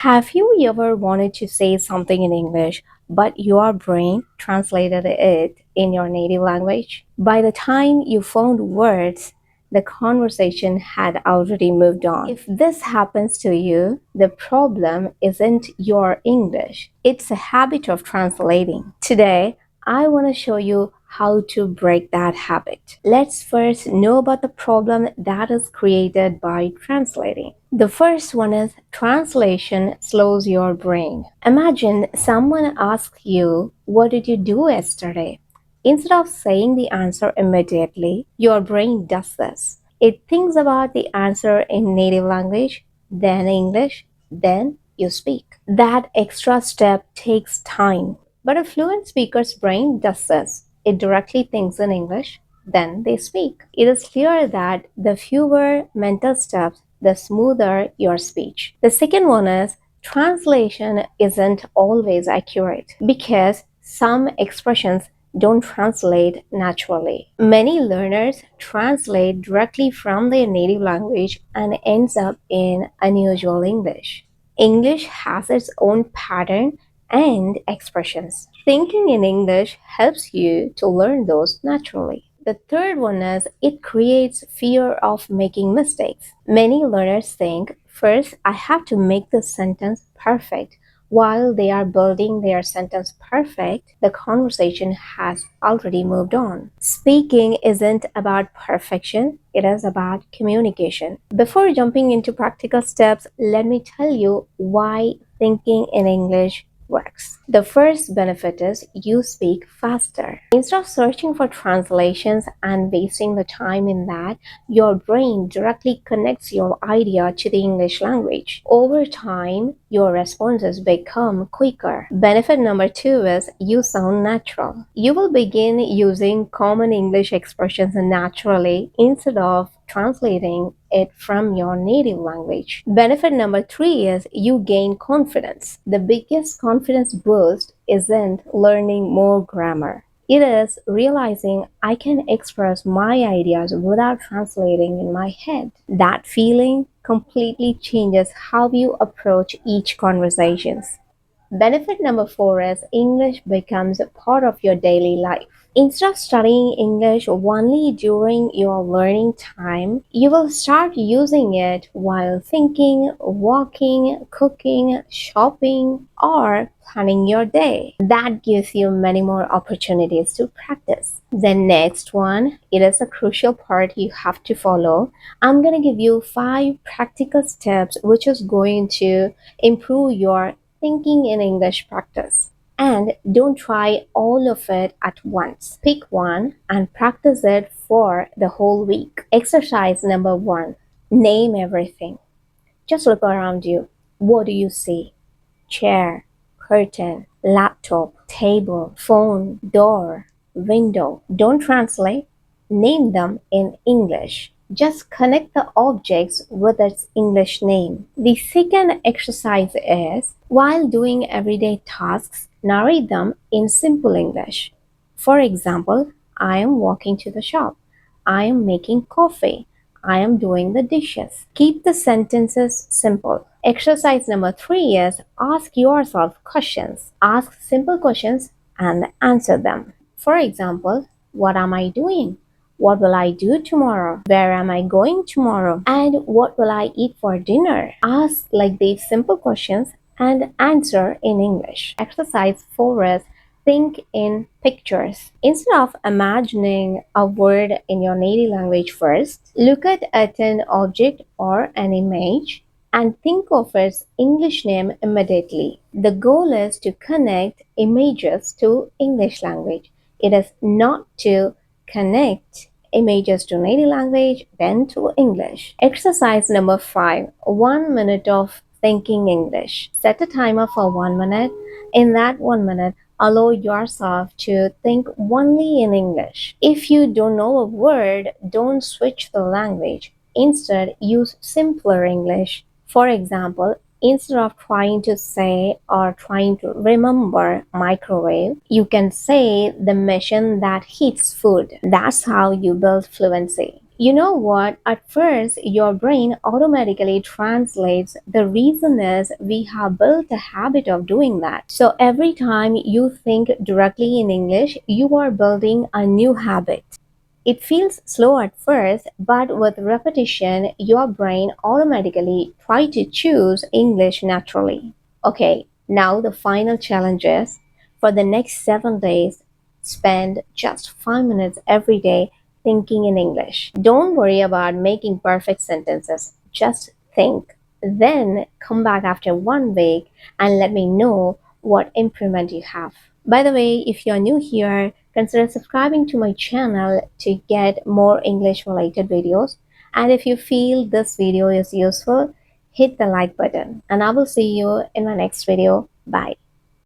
Have you ever wanted to say something in English, but your brain translated it in your native language? By the time you found words, the conversation had already moved on. If this happens to you, the problem isn't your English, it's a habit of translating. Today, I want to show you how to break that habit. Let's first know about the problem that is created by translating. The first one is translation slows your brain. Imagine someone asks you, "What did you do yesterday?" Instead of saying the answer immediately, your brain does this. It thinks about the answer in native language, then English, then you speak. That extra step takes time. But a fluent speaker's brain does this. It directly thinks in English, then they speak. It is clear that the fewer mental steps, the smoother your speech. The second one is translation isn't always accurate because some expressions don't translate naturally. Many learners translate directly from their native language and ends up in unusual English. English has its own pattern and expressions. Thinking in English helps you to learn those naturally. The third one is it creates fear of making mistakes. Many learners think, first, I have to make the sentence perfect. While they are building their sentence perfect, the conversation has already moved on. Speaking isn't about perfection, it is about communication. Before jumping into practical steps, let me tell you why thinking in English works. The first benefit is you speak faster. Instead of searching for translations and wasting the time in that, your brain directly connects your idea to the English language. Over time, your responses become quicker. Benefit number two is you sound natural. You will begin using common English expressions naturally instead of translating it from your native language. Benefit number three is you gain confidence. The biggest confidence boost isn't learning more grammar. It is realizing I can express my ideas without translating in my head. That feeling completely changes how you approach each conversation. Benefit number four is English becomes a part of your daily life. Instead of studying English only during your learning time, you will start using it while thinking, walking, cooking, shopping, or planning your day. That gives you many more opportunities to practice. The next one, it is a crucial part you have to follow. I'm going to give you 5 practical steps which is going to improve your thinking in English practice. And don't try all of it at once. Pick one and practice it for the whole week. Exercise number one, name everything. Just look around you. What do you see? Chair, curtain, laptop, table, phone, door, window. Don't translate. Name them in English. Just connect the objects with its English name. The second exercise is while doing everyday tasks, narrate them in simple English. For example, I am walking to the shop. I am making coffee. I am doing the dishes. Keep the sentences simple. Exercise number three is ask yourself questions. Ask simple questions and answer them. For example, what am I doing? What will I do tomorrow? Where am I going tomorrow? And what will I eat for dinner? Ask like these simple questions and answer in English. Exercise 4 is think in pictures. Instead of imagining a word in your native language first, look at an object or an image and think of its English name immediately. The goal is to connect images to English language. It is not to connect images to native language, then to English. Exercise number 5, 1 minute of thinking English. Set a timer for 1 minute. In that 1 minute, allow yourself to think only in English. If you don't know a word, don't switch the language. Instead, use simpler English. For example, instead of trying to say or trying to remember microwave, you can say the machine that heats food. That's how you build fluency. You know what? At first, your brain automatically translates. The reason is we have built a habit of doing that. So every time you think directly in English, you are building a new habit. It feels slow at first, but with repetition, your brain automatically tries to choose English naturally. Okay, now the final challenge is for the next 7 days, spend just 5 minutes every day thinking in English. Don't worry about making perfect sentences, just think. Then come back after 1 week and let me know what improvement you have. By the way, if you're new here, consider subscribing to my channel to get more English related videos. And if you feel this video is useful, hit the like button. And I will see you in my next video. Bye.